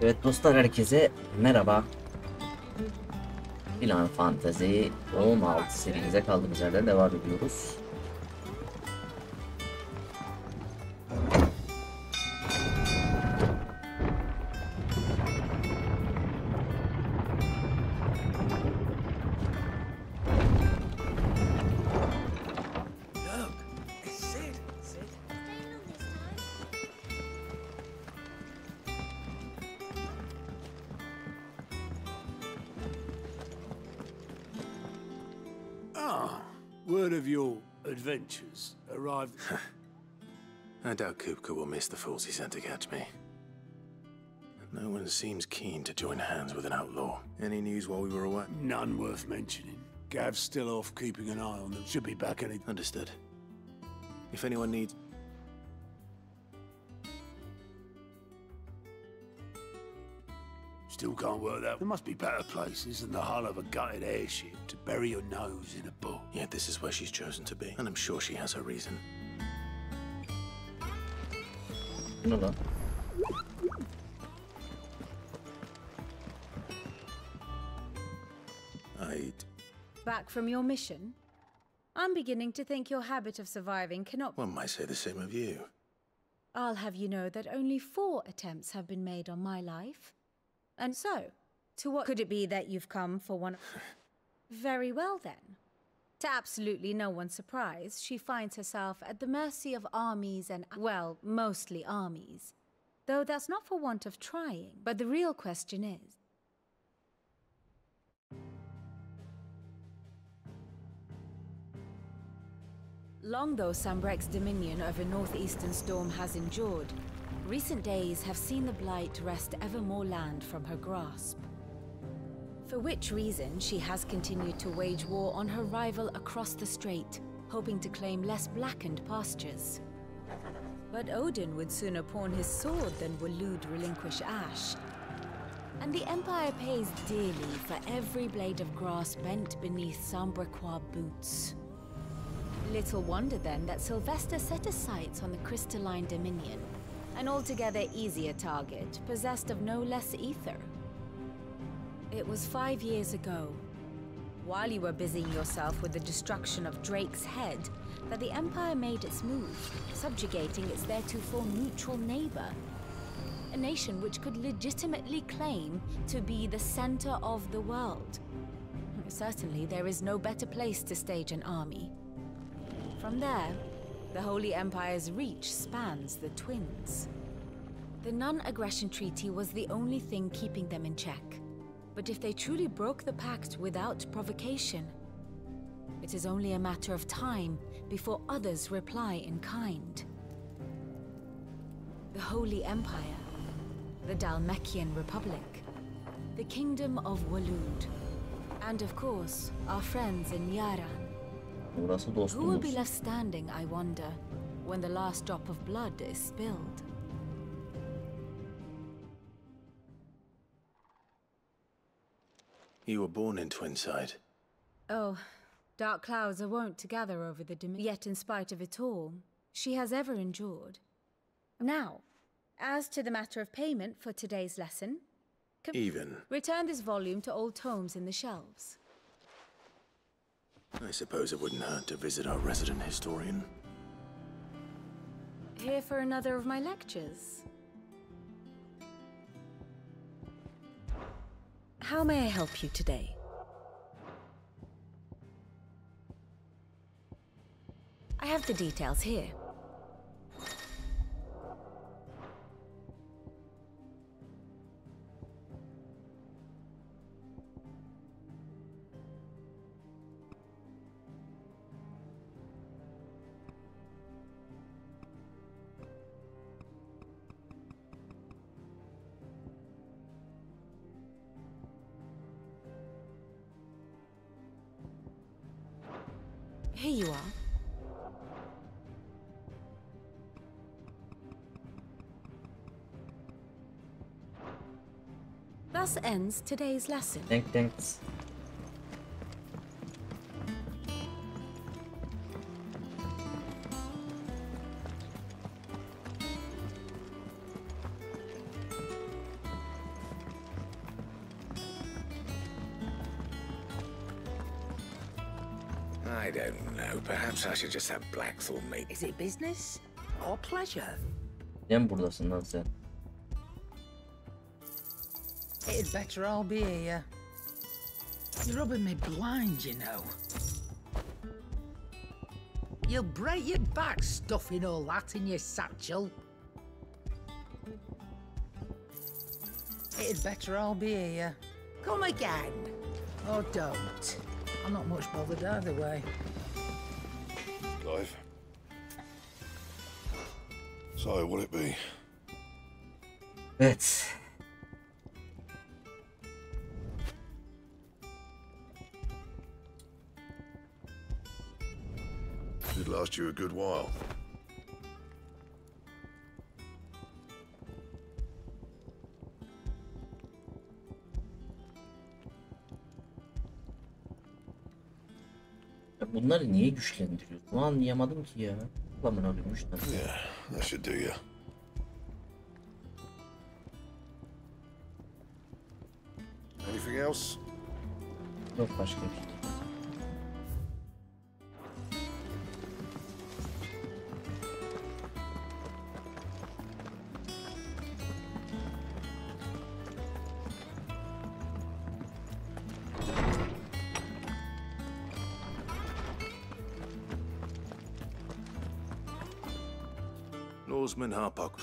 Evet dostlar, herkese merhaba. Plan Fantasy 16 serimize kaldığımız yerden devam ediyoruz. Word of your adventures arrived. I doubt TÜRKÇE will miss the fools he sent to catch me. No one seems keen to join hands with an outlaw. Any news while we were away? None worth mentioning. Gav's still off keeping an eye on them. Should be back any... Understood. If anyone needs... Still can't work that. There must be better places than the hull of a gutted airship to bury your nose in a book. Yet this is where she's chosen to be, and I'm sure she has her reason. Ne lan? Back from your mission? I'm beginning to think your habit of surviving cannot... One might say the same of you. I'll have you know that only 4 attempts have been made on my life. And so, to what could it be that you've come for one? Very well then. To absolutely no one's surprise, she finds herself at the mercy of armies and, well, mostly armies. Though that's not for want of trying, but the real question is... Long though Sambrek's dominion over northeastern Storm has endured, recent days have seen the blight wrest ever more land from her grasp. For which reason she has continued to wage war on her rival across the strait, hoping to claim less blackened pastures. But Odin would sooner pawn his sword than Waloed relinquish Ash. And the Empire pays dearly for every blade of grass bent beneath Sambrequois boots. Little wonder then that Sylvester set his sights on the crystalline dominion, an altogether easier target, possessed of no less ether. It was 5 years ago, while you were busying yourself with the destruction of Drake's head, that the Empire made its move, subjugating its theretofore neutral neighbor. A nation which could legitimately claim to be the center of the world. Certainly, there is no better place to stage an army. From there, the Holy Empire's reach spans the Twins. The non-aggression treaty was the only thing keeping them in check. But if they truly broke the pact without provocation, it is only a matter of time before others reply in kind. The Holy Empire, the Dalmekian Republic, the Kingdom of Waloed, and of course, our friends in Yaran. Burası Who will be dostumuz. left standing, I wonder, when the last drop of blood is spilled? You were born in Twinside. Oh, dark clouds are wont to gather over the yet in spite of it all, she has ever endured. Now, as to the matter of payment for today's lesson, Even. return this volume to old tomes in the shelves. I suppose it wouldn't hurt to visit our resident historian. Here for another of my lectures. How may I help you today? I have the details here. Here you are. Thus ends today's lesson. Thanks. I don't know. Perhaps I should just have Blackthorn make. Is it business or pleasure? Neden buradasın lan sen? It'd better all be here. You're rubbing me blind, you know. You'll break your back stuffing all that in your satchel. It'd better all be here. Come again. Or don't. I'm not much bothered either way. Clive. So, will it be? Evet. Should last you a good while. Ya bunları niye güçlendiriyor? Bunu anlayamadım ki ya. Ulan ölmüş lan. Yeah, that should do you. Anything else? Yok başka bir şey. Norseman Harpok.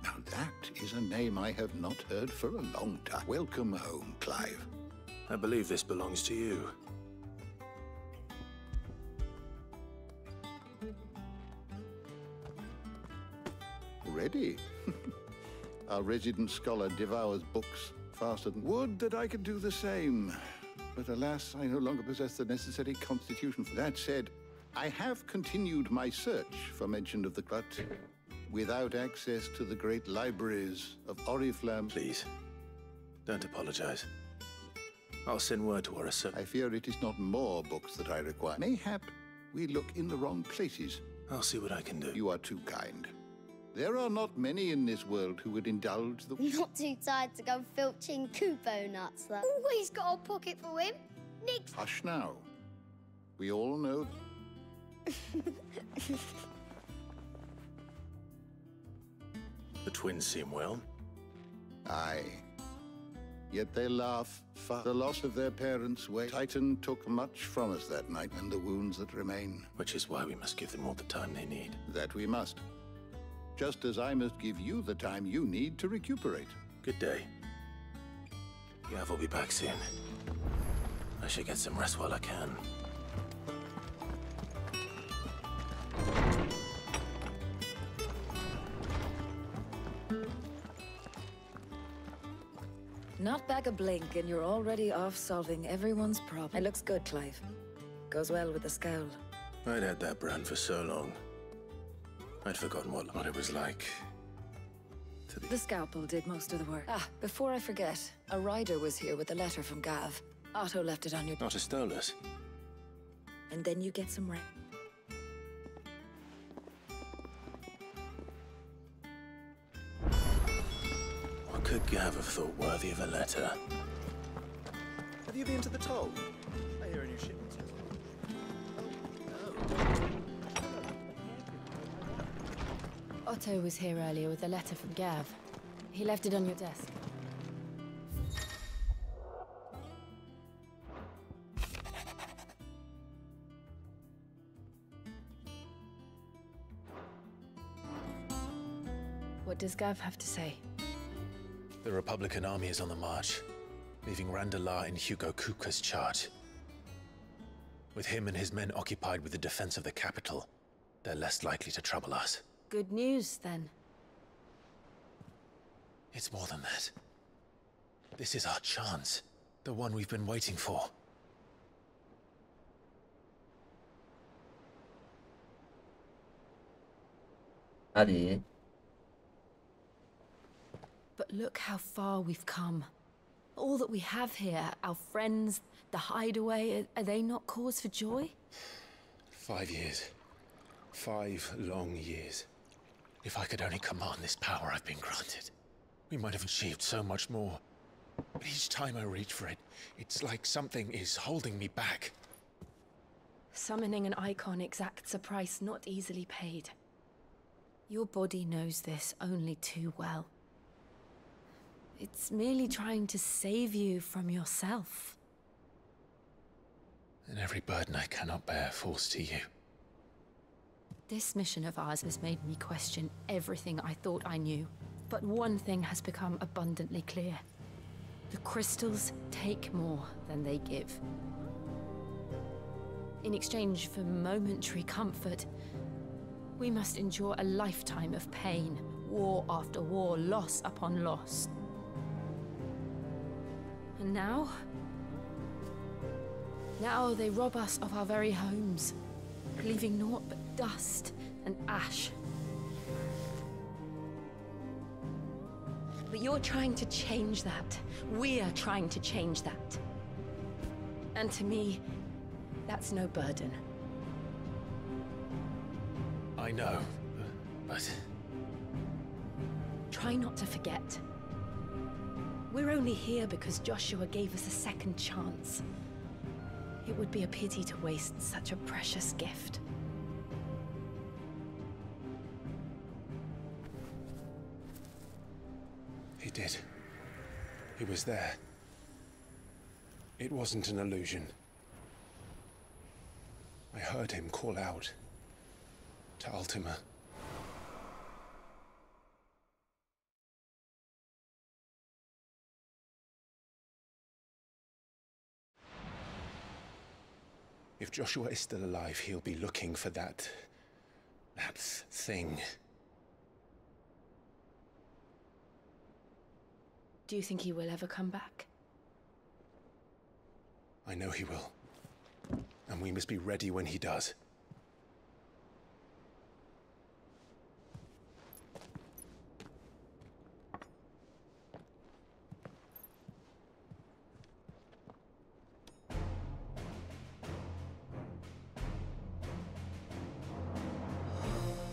Now that is a name I have not heard for a long time. Welcome home, Clive. I believe this belongs to you. Ready? Our resident scholar devours books faster than would that I could do the same. But alas, I no longer possess the necessary constitution. That said, I have continued my search for mention of the but without access to the great libraries of Oriflamme. Please, don't apologize. I'll send word to Orissa. I fear it is not more books that I require. Mayhap we look in the wrong places. I'll see what I can do. You are too kind. There are not many in this world who would indulge the... Not too tired to go filching Kupo nuts, though. Always got a pocket for him. Nick's... Hush now. We all know... The twins seem well. Aye. Yet they laugh. The loss of their parents' way. Titan took much from us that night, and the wounds that remain. Which is why we must give them all the time they need. That we must. Just as I must give you the time you need to recuperate. Good day. Gav will be back soon. I should get some rest while I can. Not back a blink and you're already off solving everyone's problem. It looks good, Clive. Goes well with the scowl. I'd had that brand for so long. I'd forgotten what it was like to be... The scalpel did most of the work. Ah, before I forget, a rider was here with a letter from Gav. Otto left it on your... Not a Stolas. And then you get some rest. What could Gav have thought worthy of a letter? Have you been to the toll? I hear a new shipment. Otto was here earlier with a letter from Gav. He left it on your desk. What does Gav have to say? The Republican army is on the march, leaving Randalar in Hugo Kupka's charge. With him and his men occupied with the defense of the capital, they're less likely to trouble us. Good news, then. It's more than that. This is our chance. The one we've been waiting for. Hadi. But look how far we've come. All that we have here, our friends, the hideaway, are they not cause for joy? 5 years. 5 long years. If I could only command this power I've been granted, we might have achieved so much more. But each time I reach for it, it's like something is holding me back. Summoning an Eikon exacts a price not easily paid. Your body knows this only too well. It's merely trying to save you from yourself. And every burden I cannot bear falls to you. This mission of ours has made me question everything I thought I knew. But one thing has become abundantly clear. The crystals take more than they give. In exchange for momentary comfort, we must endure a lifetime of pain, war after war, loss upon loss. And now they rob us of our very homes, leaving naught but dust and ash. But you're trying to change that. We are trying to change that. And to me, that's no burden. I know, but... Try not to forget. We're only here because Joshua gave us a second chance. It would be a pity to waste such a precious gift. He did. He was there. It wasn't an illusion. I heard him call out to Ultima. If Joshua is still alive, he'll be looking for that thing. Do you think he will ever come back? I know he will. And we must be ready when he does.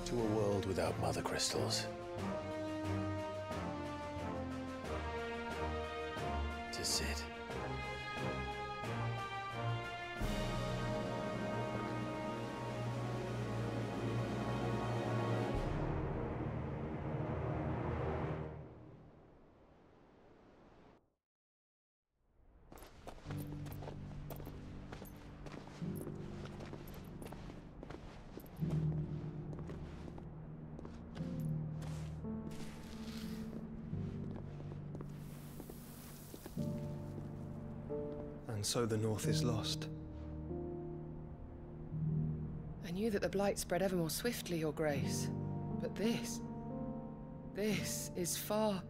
To a world without mother crystals. To Sid. And so the North is lost. I knew that the Blight spread ever more swiftly, Your Grace. But this is far,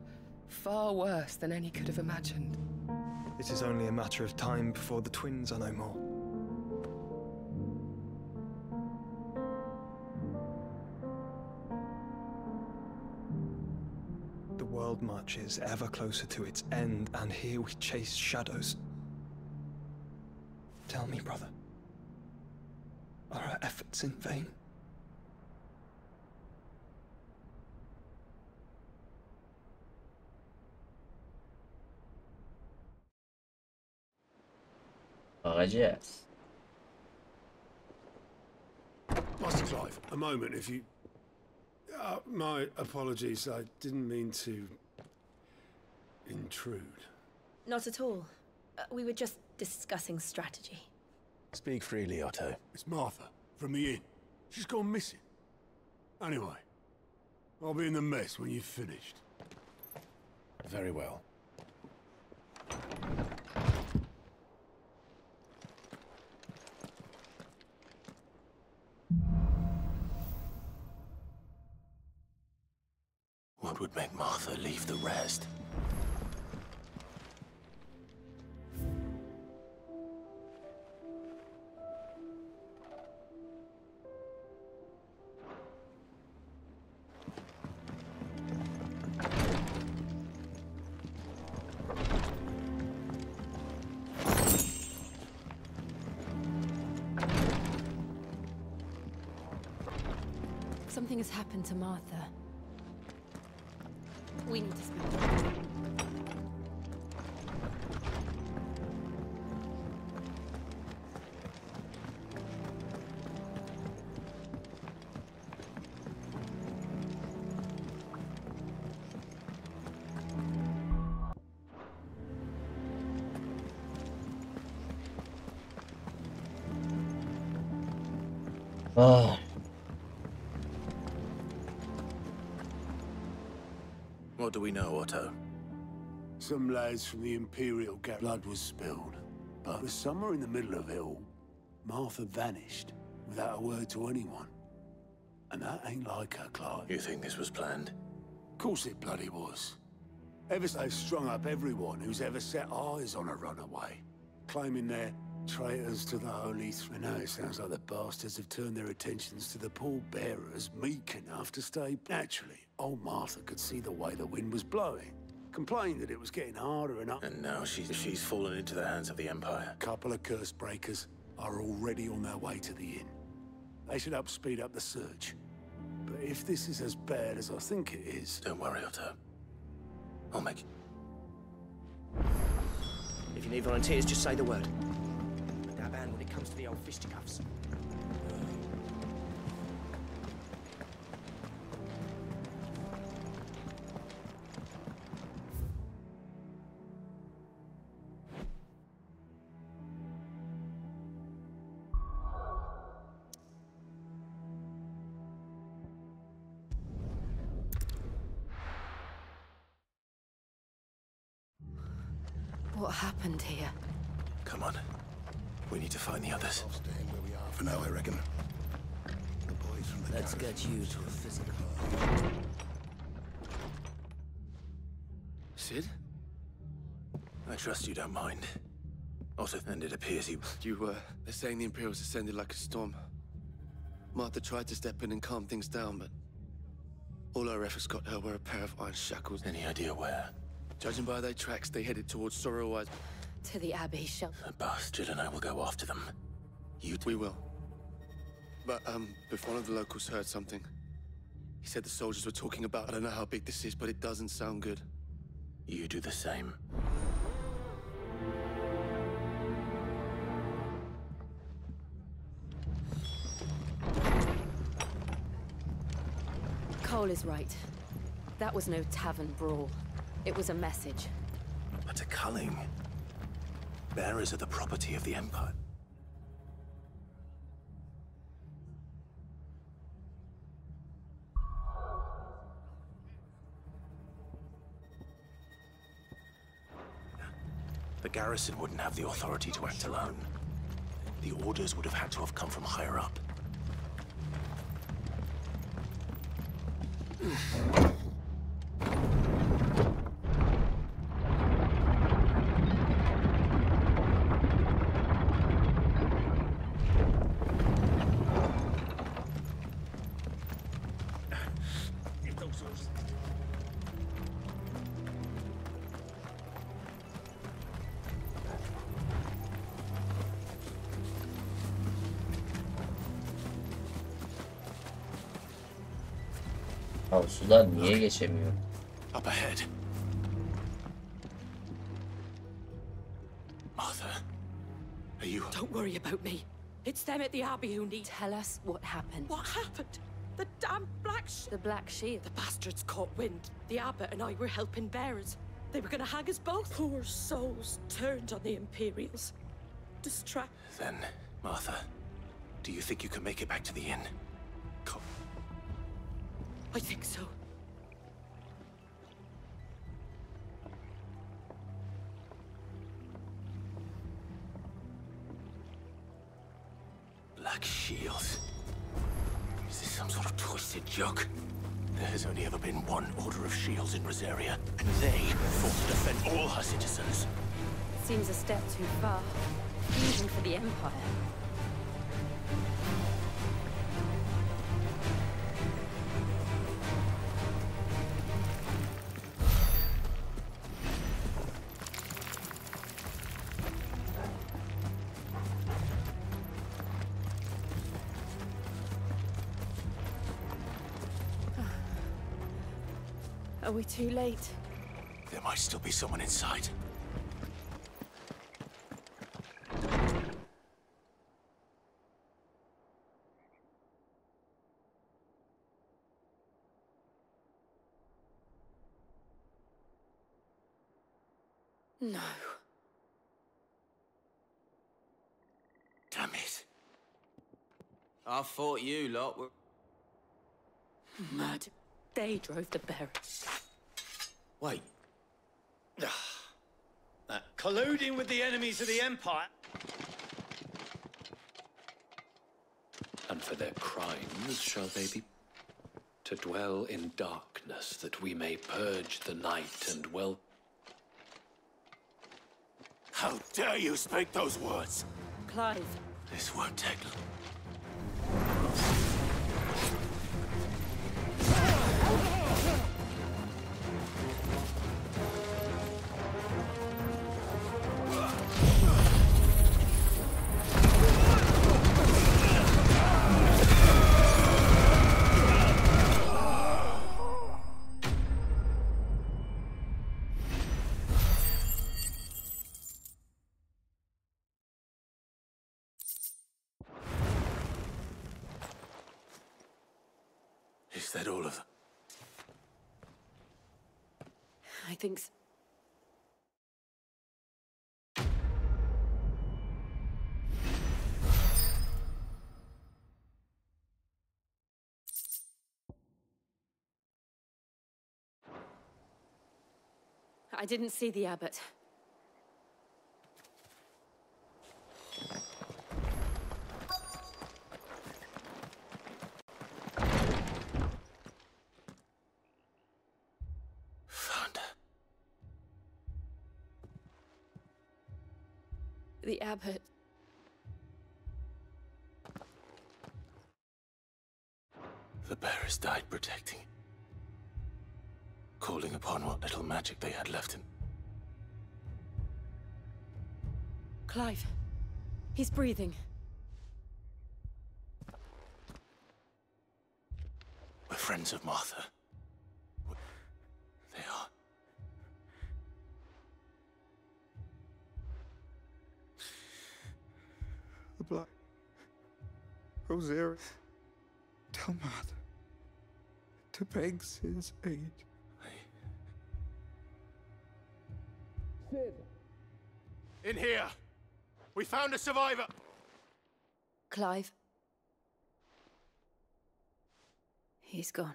far worse than any could have imagined. It is only a matter of time before the twins are no more. The world marches ever closer to its end, and here we chase shadows. Tell me, brother, are our efforts in vain? Bakacağız. Master Clive, a moment, if you... my apologies, I didn't mean to... intrude. Not at all. We were just discussing strategy. Speak freely, Otto. It's Martha, from the inn. She's gone missing. Anyway, I'll be in the mess when you've finished. Very well. What would make Martha leave the rest? Something has happened to Martha. We need to speak to her. Ah. What do we know, Otto? Some lads from the Imperial blood was spilled. But somewhere in the middle of it all, Martha vanished without a word to anyone. And that ain't like her, Clive. You think this was planned? Of course it bloody was. Ever so strung up everyone who's ever set eyes on a runaway, claiming they're traitors to the Holy Three. Now it sounds like the bastards have turned their attentions to the pallbearers meek enough to stay. Naturally, old Martha could see the way the wind was blowing, complained that it was getting harder and And now she's fallen into the hands of the Empire. A couple of curse breakers are already on their way to the inn. They should speed up the search. But if this is as bad as I think it is... Don't worry, Otto. I'll make it. If you need volunteers, just say the word. But our band when it comes to the old fisticuffs. What happened here? Come on. We need to find the others. I'll stay where we are for now, I reckon. The boys from the Let's get you to a physical. Sid? I trust you don't mind. Also, and it appears they're saying the Imperials ascended like a storm. Martha tried to step in and calm things down, but all our efforts got her were a pair of iron shackles. Any idea where? Judging by their tracks, they headed towards Sorrowwise. To the Abbey shelter. The bastard and I will go after them. We will. But, if one of the locals heard something, he said the soldiers were talking about, I don't know how big this is, but it doesn't sound good. You do the same. Cole is right. That was no tavern brawl. It was a message. But a culling. Bearers are the property of the Empire. The garrison wouldn't have the authority to act alone. The orders would have had to have come from higher up. Sudan niye geçemiyor? Up ahead. Martha, are you... Don't worry about me. It's them at the Abbey who need... Tell us what happened. What happened? The damn The Black Shield. The bastards caught wind. The abbot and I were helping bearers. They were gonna hang us both. Poor souls turned on the Imperials. Distract... Then, Martha, do you think you can make it back to the inn? Come. I think so. Black shields. Is this some sort of twisted joke? There has only ever been one order of shields in Rosaria, and they fought to defend all her citizens. Seems a step too far, even for the Empire. Are we too late? There might still be someone inside. No. Damn it. I thought you lot were... Mad. They drove the bearers. Wait. Colluding with the enemies of the Empire. And for their crimes shall they be... to dwell in darkness, that we may purge the night and well... How dare you speak those words? Clive. This won't take long. Is that all of them? I think so. I didn't see the abbot. The abbot. The bearers died protecting, calling upon what little magic they had left him. Clive. He's breathing. We're friends of Martha. They are. The Black Rosary. Tell Martha to beg his aid. Sid! In here! We found a survivor! Clive. He's gone.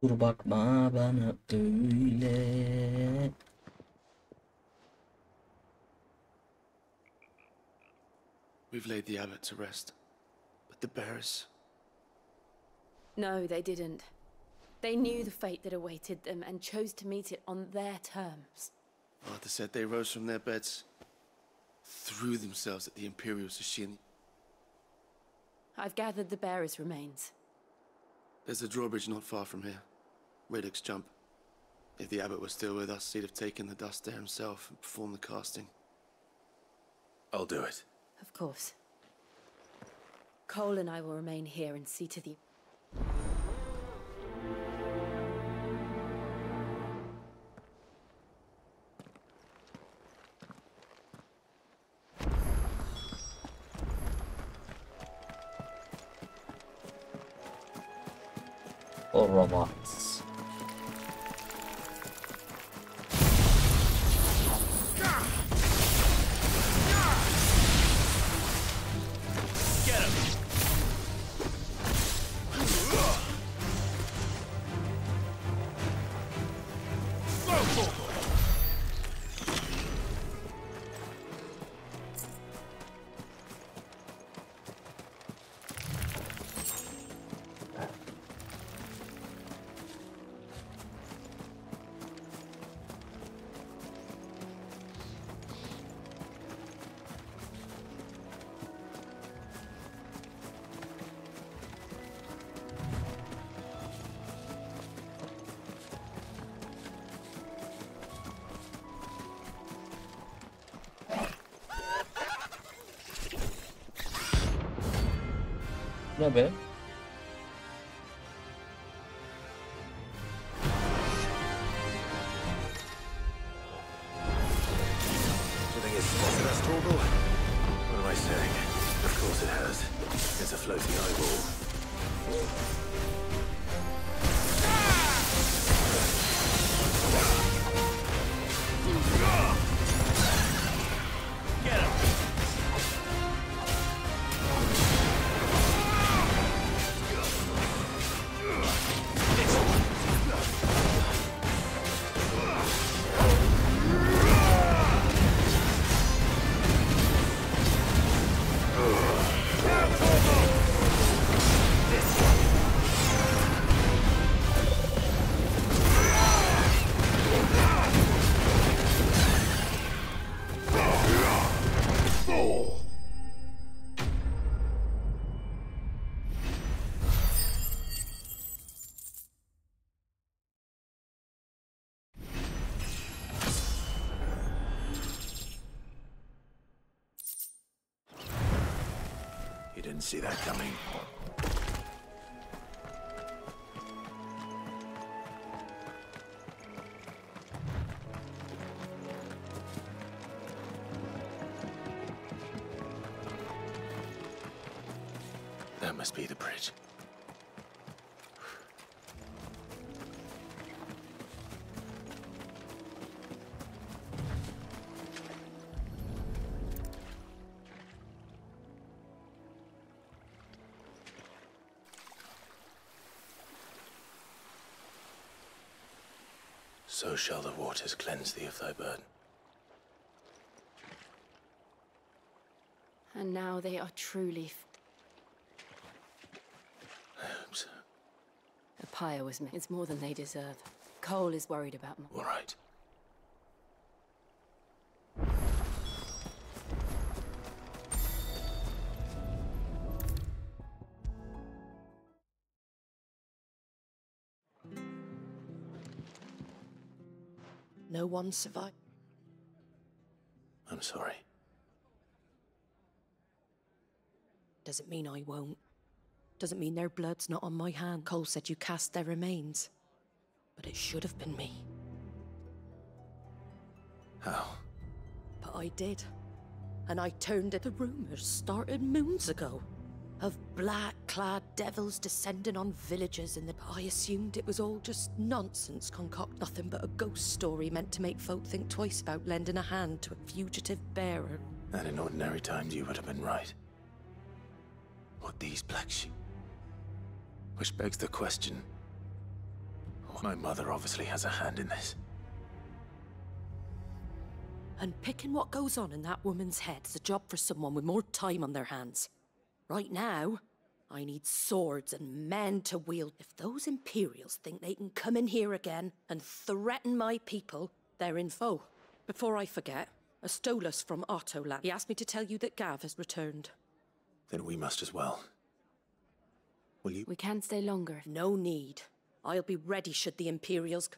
Dur bakma bana öyle. We've laid the abbot to rest, but the bearers... No, they didn't. They knew the fate that awaited them and chose to meet it on their terms. Arthur said they rose from their beds, threw themselves at the Imperial Sashin. I've gathered the bearers' remains. There's a drawbridge not far from here. Radix jump. If the abbot was still with us, he'd have taken the dust there himself and performed the casting. I'll do it. Of course. Cole and I will remain here and see to the... O robots. Get him! Ne be? Do you think it's spotted us, Torgal? What am I saying? Of course it has. It's a floating eyeball. You didn't see that coming. That must be the bridge. So shall the waters cleanse thee of thy burden. And now they are truly... I hope so. A pyre was made. It's more than they deserve. Cole is worried about them. All right. No one survived. I'm sorry. Doesn't mean I won't. Doesn't mean their blood's not on my hand. Cole said you cast their remains. But it should have been me. How? But I did. And I turned it. The rumors started moons ago. Of black-clad devils descending on villages in the... I assumed it was all just nonsense concoct. Nothing but a ghost story meant to make folk think twice about lending a hand to a fugitive bearer. And in ordinary times you would have been right. What these black sheep? Which begs the question... My mother obviously has a hand in this. And picking what goes on in that woman's head is a job for someone with more time on their hands. Right now, I need swords and men to wield. If those Imperials think they can come in here again and threaten my people, they're in foe. Before I forget, a Stolas from Ottoland. He asked me to tell you that Gav has returned. Then we must as well. Will you? We can't stay longer. No need. I'll be ready should the Imperials...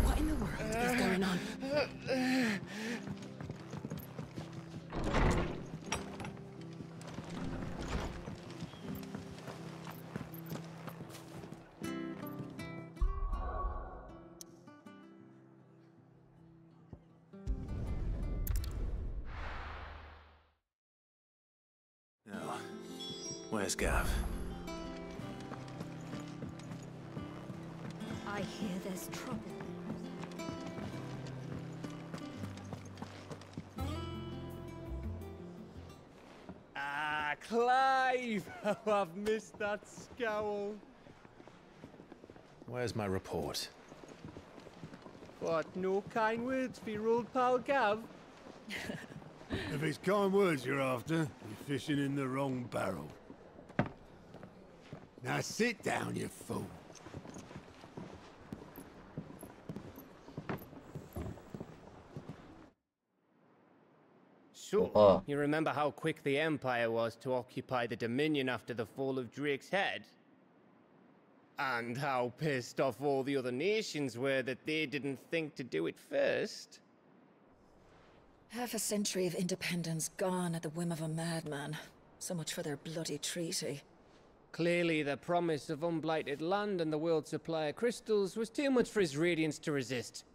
What in the world is going on? Now, where's Gav? I hear there's trouble. Ah, Clive! Oh, I've missed that scowl. Where's my report? What, no kind words for your old pal Gav? If it's kind words you're after, you're fishing in the wrong barrel. Now sit down, you fool. So, you remember how quick the Empire was to occupy the Dominion after the fall of Drake's head? And how pissed off all the other nations were that they didn't think to do it first? Half a century of independence gone at the whim of a madman. So much for their bloody treaty. Clearly, the promise of unblighted land and the world's supply of crystals was too much for his radiance to resist.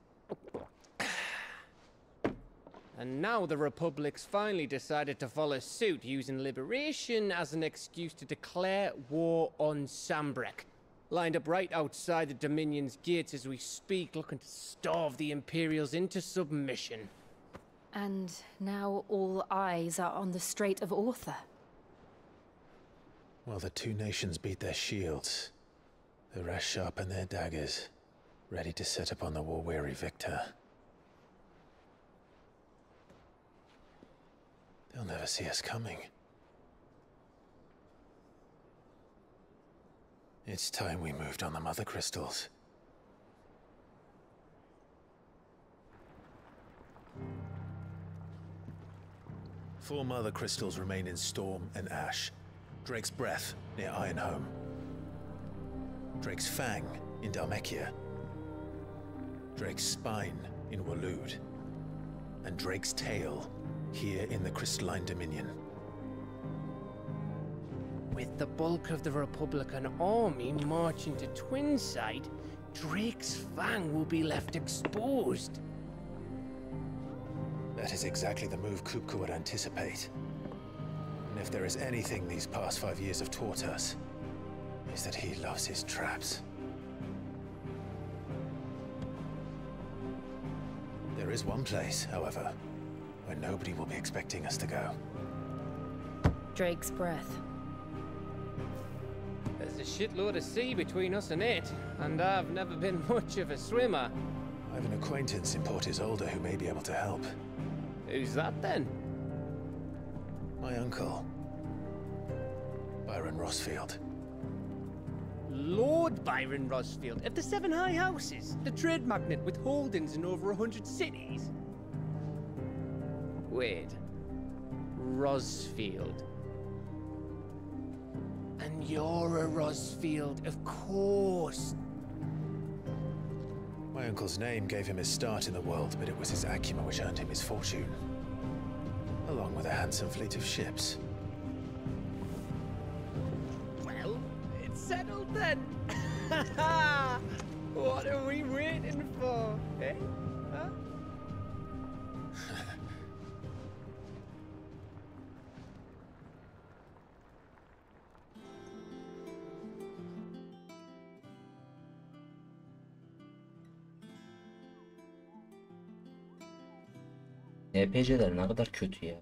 And now the Republic's finally decided to follow suit, using liberation as an excuse to declare war on Sanbreque. Lined up right outside the Dominion's gates as we speak, looking to starve the Imperials into submission. And now all eyes are on the Strait of Author. While the two nations beat their shields, the rest sharpen their daggers, ready to set upon the war-weary victor. They'll never see us coming. It's time we moved on the Mother Crystals. Four Mother Crystals remain in Storm and Ash. Drake's Breath, near Ironhome. Drake's fang in Dhalmekia, Drake's spine in Waloed, and Drake's tail here in the Crystalline Dominion. With the bulk of the Republican army marching to Twinside, Drake's fang will be left exposed. That is exactly the move Kupka would anticipate. And if there is anything these past 5 years have taught us, is that he loves his traps. There is one place, however, where nobody will be expecting us to go. Drake's breath. There's a shitload of sea between us and it, and I've never been much of a swimmer. I have an acquaintance in Port Isolde who may be able to help. Who's that then? My uncle, Byron Rosfield. Lord Byron Rosfield of the Seven High Houses, the trade magnate with holdings in over 100 cities. Wait, Rosfield. And you're a Rosfield, of course. My uncle's name gave him his start in the world, but it was his acumen which earned him his fortune, along with a handsome fleet of ships. Well, it's settled then. What are we waiting for, eh? Huh? NPC'ler ne kadar kötü ya.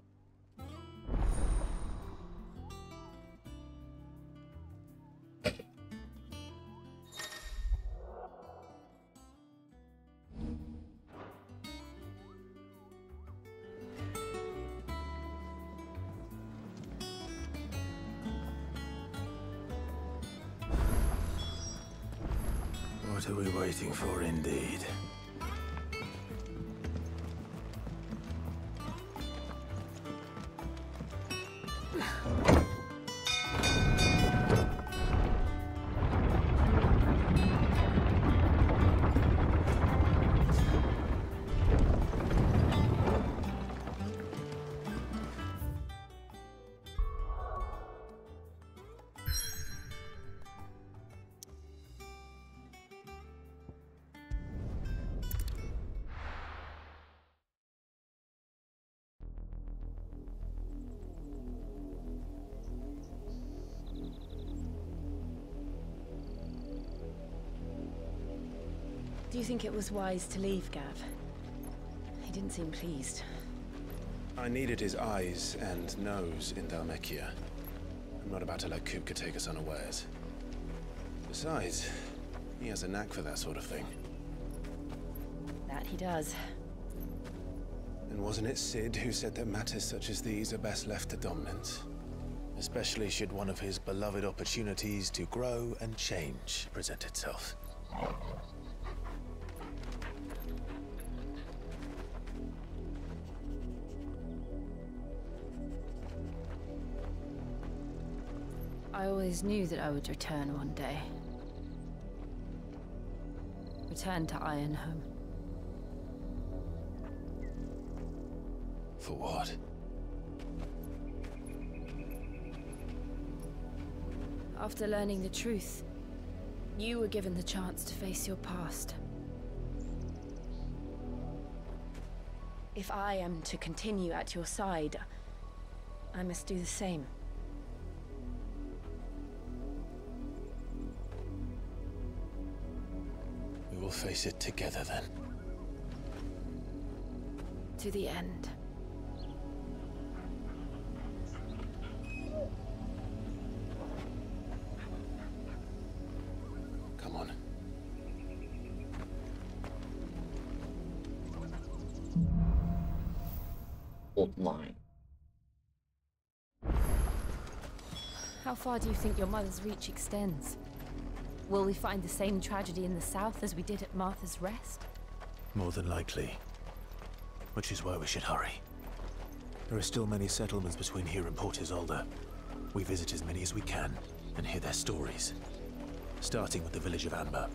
What are we waiting for, indeed? Do you think it was wise to leave, Gav? He didn't seem pleased. I needed his eyes and nose in Dhalmekia. I'm not about to let Kupka take us unawares. Besides, he has a knack for that sort of thing. That he does. And wasn't it Sid who said that matters such as these are best left to dominance? Especially should one of his beloved opportunities to grow and change present itself. I always knew that I would return one day. Return to Ironhome. For what? After learning the truth, you were given the chance to face your past. If I am to continue at your side, I must do the same. We will face it together then. To the end. Come on. Outline. How far do you think your mother's reach extends? Will we find the same tragedy in the south as we did at Martha's Rest? More than likely. Which is why we should hurry. There are still many settlements between here and Port Isolde. We visit as many as we can and hear their stories. starting with the village of Amber.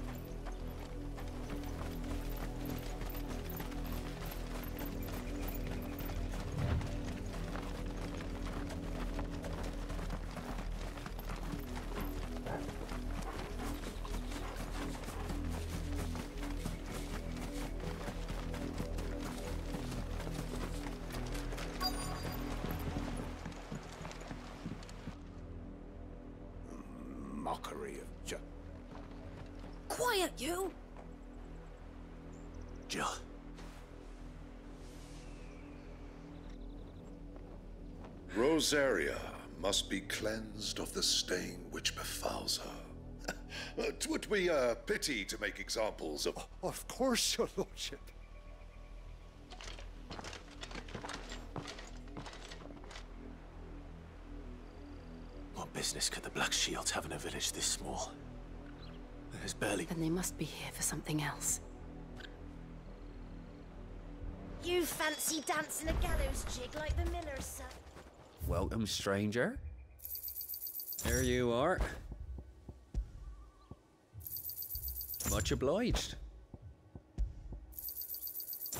Mockery of Quiet, you! Jill. Rosaria must be cleansed of the stain which befouls her. 'Twould be a pity to make examples of... Of course, your lordship. What business could the Black Shields have in a village this small? There's barely... Then they must be here for something else. You fancy dancing a gallows jig like the miller's son? Welcome, stranger. There you are. Much obliged.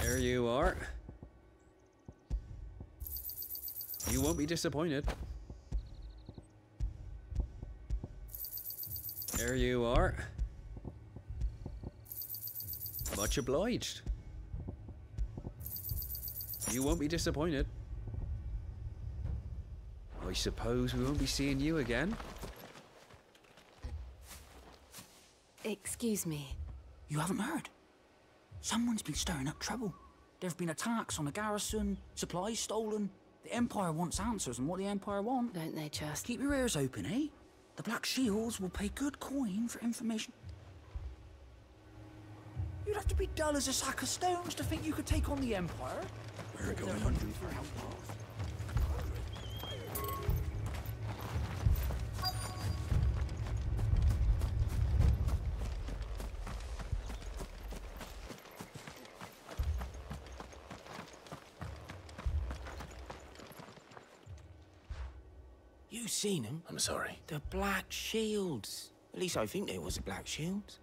There you are. You won't be disappointed. There you are. Much obliged. You won't be disappointed. I suppose we won't be seeing you again. Excuse me. You haven't heard? Someone's been stirring up trouble. There have been attacks on the garrison, supplies stolen. The Empire wants answers on what the Empire want. Don't they just? Keep your ears open, eh? The Black Shields will pay good coin for information. You'd have to be dull as a sack of stones to think you could take on the Empire. We're going on. You seen them? I'm sorry. The Black Shields. At least I think there was a Black Shields.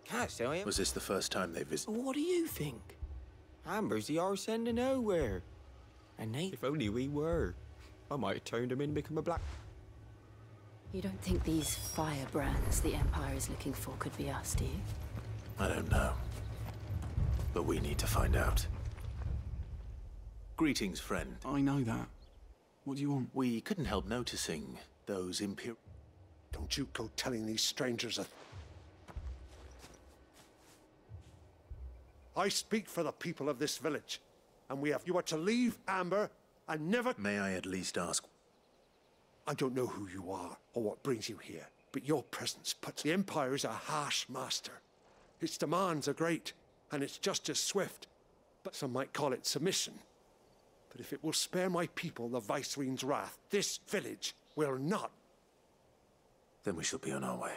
Can't tell you. Was this the first time they visited? What do you think? Amber's the arse end of nowhere. And they... If only we were. I might have turned them in and become a black... You don't think these firebrands the Empire is looking for could be us, do you? I don't know. But we need to find out. Greetings, friend. I know that. What do you want? We couldn't help noticing those Imperial... Don't you go telling these strangers a... I speak for the people of this village, and you are to leave Amber and never... May I at least ask... I don't know who you are or what brings you here, but your presence puts... The Empire is a harsh master. Its demands are great, and its justice swift, but some might call it submission. But if it will spare my people the Viceroy's wrath, this village will not. Then we shall be on our way.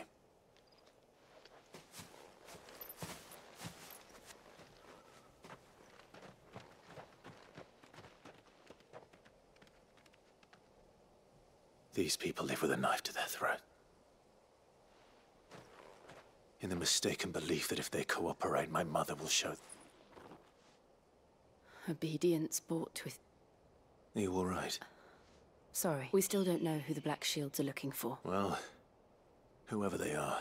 These people live with a knife to their throat. In the mistaken belief that if they cooperate, my mother will show... Obedience bought with... Are you all right? Sorry, we still don't know who the Black Shields are looking for. Well, whoever they are,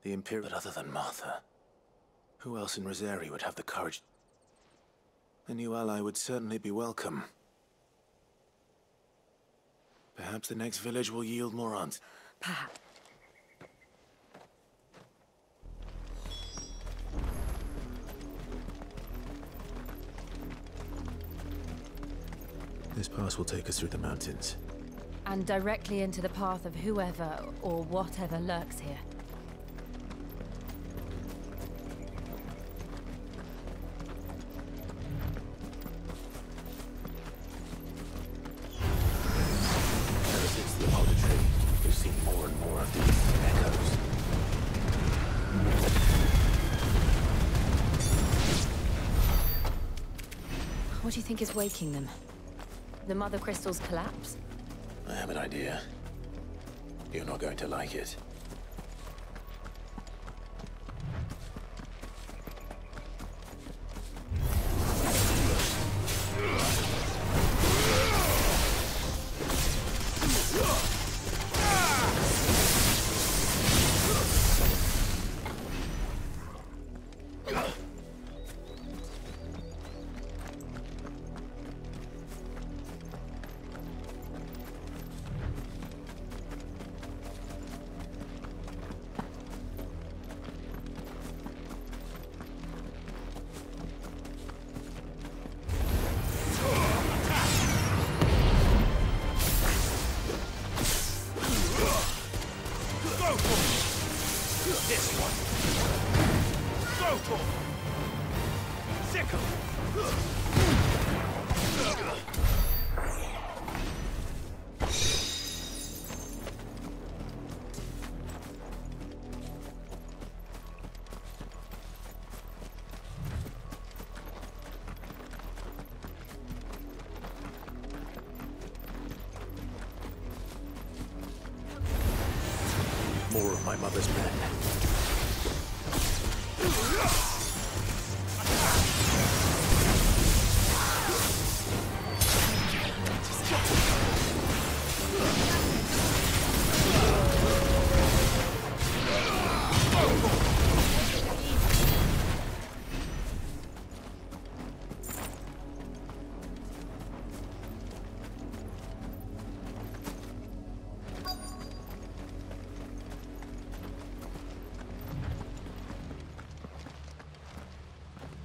the Imperial... But other than Martha, who else in Rosaria would have the courage? A new ally would certainly be welcome. Perhaps the next village will yield more answers. Perhaps. This pass will take us through the mountains. And directly into the path of whoever or whatever lurks here. Ever since the auditory, we've seen more and more of these echoes. What do you think is waking them? The Mother Crystal's collapse? I have an idea. You're not going to like it. Sickle! More of my mother's men.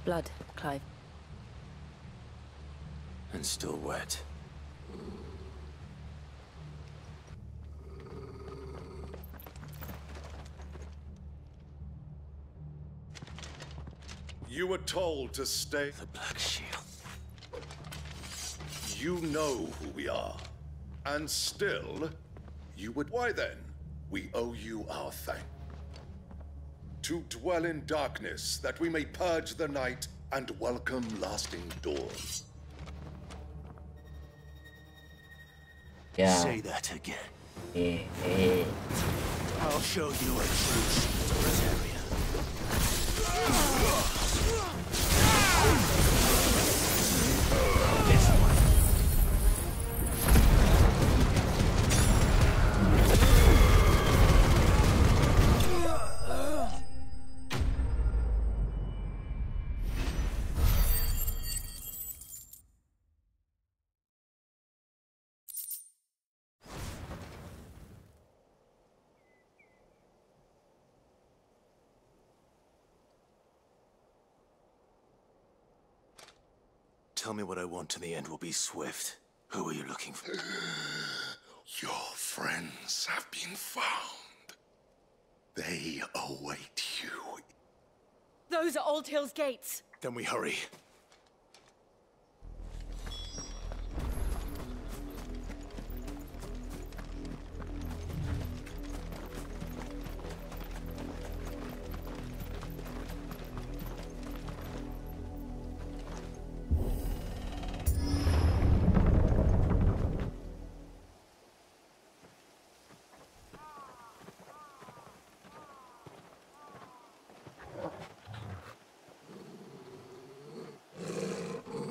Blood, Clive. And still wet. You were told to stay. The Black Shield. You know who we are. And still, you would. Why then? We owe you our thanks. To dwell in darkness, that we may purge the night and welcome lasting dawn. Yeah. Say that again. Eh. I'll show you a true Rosaria. This one. Tell me what I want and the end will be swift. Who are you looking for? Your friends have been found. They await you. Those are Old Hill's gates. Then we hurry.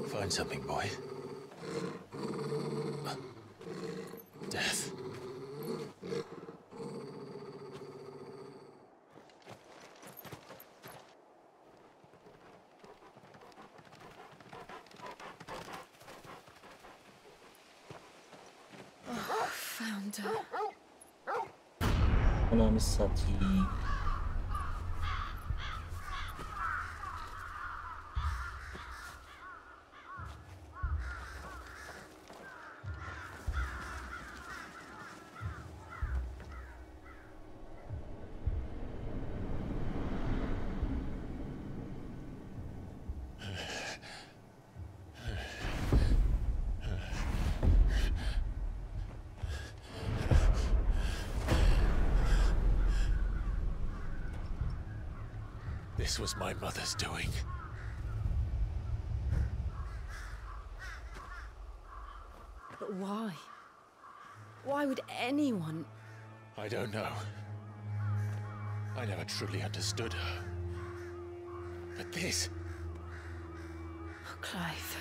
Find something, boy. Death. Oh, found her. Ananı satayım. This was my mother's doing. But why? Why would anyone? I don't know. I never truly understood her. But this... Oh, Clive.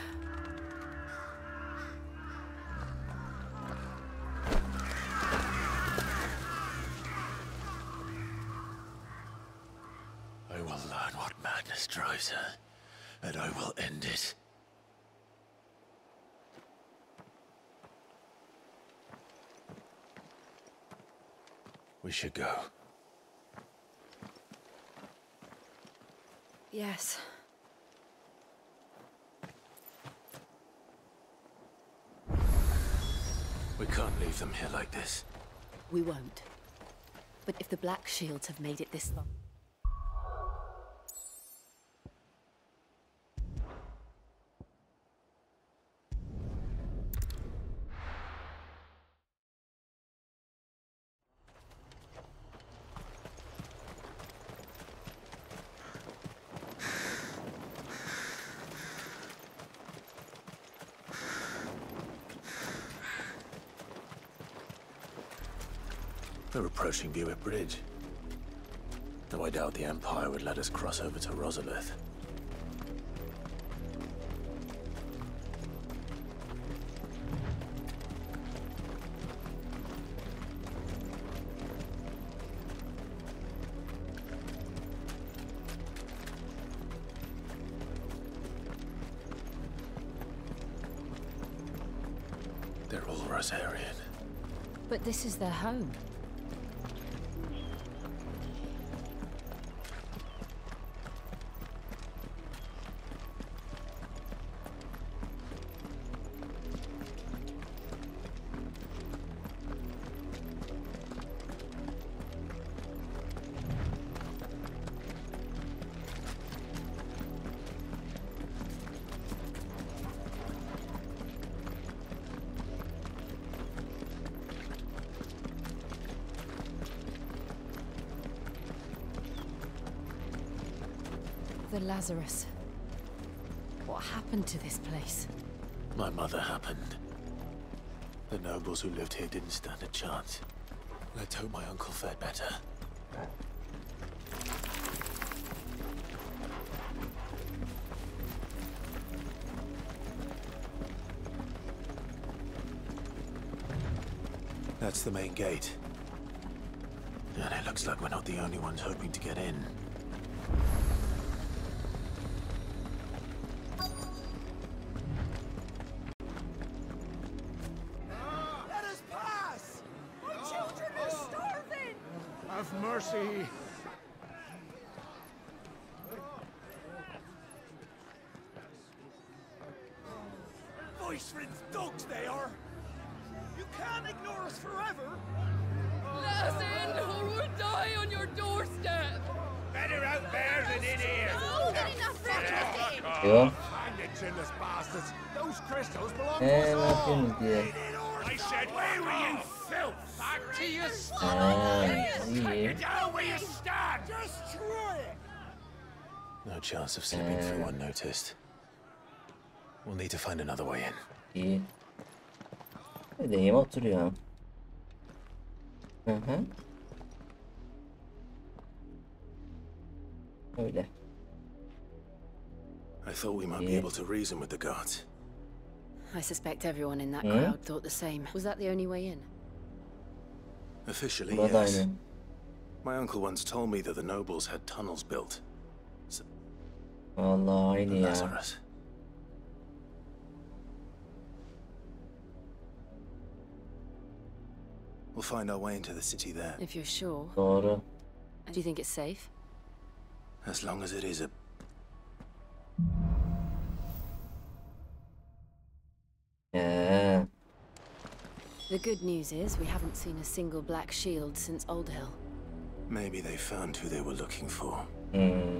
I will learn what madness drives her, and I will end it. We should go. Yes. We can't leave them here like this. We won't. But if the Black Shields have made it this long... We're approaching Buick Bridge. Though I doubt the Empire would let us cross over to Rosalith. They're all Rosarian. But this is their home. The Lazarus. What happened to this place? My mother happened. The nobles who lived here didn't stand a chance. Let's hope my uncle fared better. That's the main gate. And it looks like we're not the only ones hoping to get in. Let us pass! My children are starving! Have mercy! Voice-ridden dogs they are! You can't ignore us forever! Let us in, or we'll die on your doorstep! Better out there than in here! Yo. Find the chinless bastards! Those crystals belong to Ne us all! yapıyorsunuz diye. I said, where were you, filth? Back to your iyi. Get down where you stand! Destroy it! No chance of slipping through unnoticed. We'll need to find another way in. İyi. Deneyim oturuyor. Hı hı. Öyle. I thought we might be able to reason with the guards. I suspect everyone in that Hmm? crowd thought the same. Was that the only way in? Officially, Burada yes. aynı. My uncle once told me that the nobles had tunnels built. So, Vallahi aynı ya. Lazarus. We'll find our way into the city there. If you're sure. Doğru. Do you think it's safe? As long as it is a... Yeah. The good news is we haven't seen a single black shield since Old Hill. Maybe they found who they were looking for. Hmm.